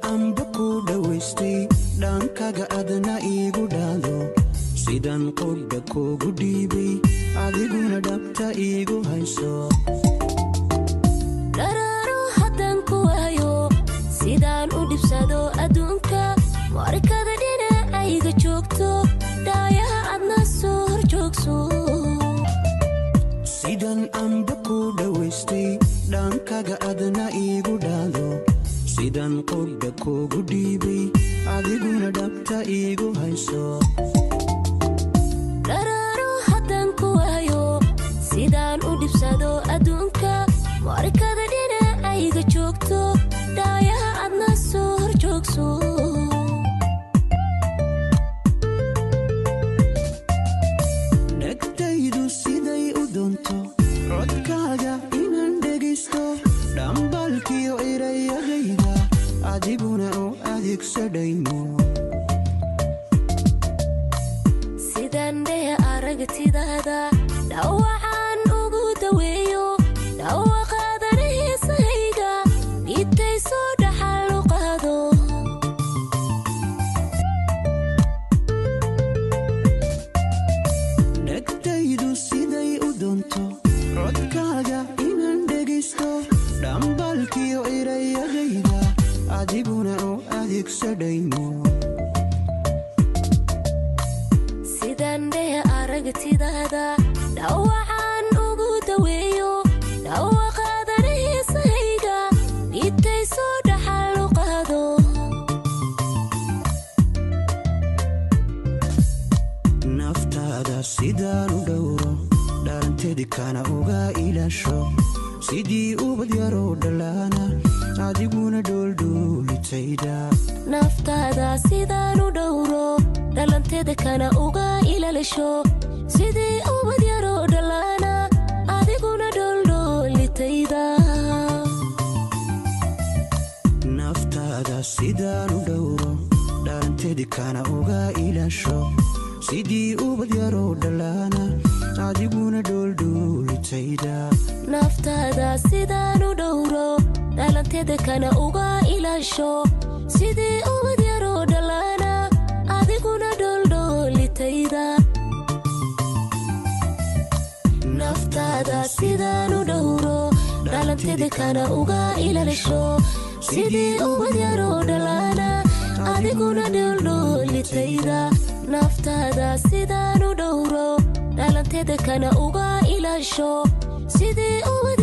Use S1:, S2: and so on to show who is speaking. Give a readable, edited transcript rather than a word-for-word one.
S1: amba ku dhawaystay dhankaaga adna iigu dhaado sidan qodha kugu dhiibay adiguna dhabta iigu hayso
S2: daraaro haddaan ku waayo sidaan u dhibsado adduunka markada dhinacayga joogto dhaayaha adna soo hor joogso
S1: sidan amba ku dhawaystay dhankaaga adna iigu dhaado sidan qodha kugu dhiibay adiguna dhabta iigu hayso
S2: daraaro haddaan ku waayo sidaan u dhibsado adduunka markada dhinacayga joogto dhaayaha adna soo hor joogso
S1: dhegtaydu siday u doonto codkaaga inaan dhegaysto dhambalkiyo erayadayda adiguna u adeegsadhayno
S2: sidaan dhehe aragtidaada dhawacaan ugu daweeyo dhawaqaadana heesahayga dhiibtay soo dhaxal u qaado
S1: dhegtaydu siday u doonto codkaaga inaan dhegaysto dhambalkiyo erayadayda adiguna u adeegsadhayno
S2: sidaan dhehe aragtidaada dhawacaan ugu daweeyo dhawaqaadana heesahayga dhiibtay soo dhaxal u qaado
S1: naftaada sidaan u dhowro dhalanteedi kana uga ilaasho sidii ubad yaroo dhalaana adiguna dhooldhoolitayda
S2: naftaada sidaan u dhowro dhalanteeda kana uga ilaalisho sidii ubad yaroo dhalaana adiguna dhooldhoolitayda
S1: naftaada sidaan u dhowro dhalanteedi kana uga ilaasho sidii ubad yaroo dhalaana adiguna dhooldhoolitayda
S2: naftaada sidaan u dhowro dhalanteeda kana uga ilaasho sidii ubad yaroo dhalaana adiguna dhooldhoolitayda naftaada sidaan u dhowro dhalanteeda kana uga ilaalisho sidii ubad yaroo dhalaana adiguna dhooldhoolitayda naftaada sidaan u dhowro dhalanteeda kana uga ilaasho sidii ubad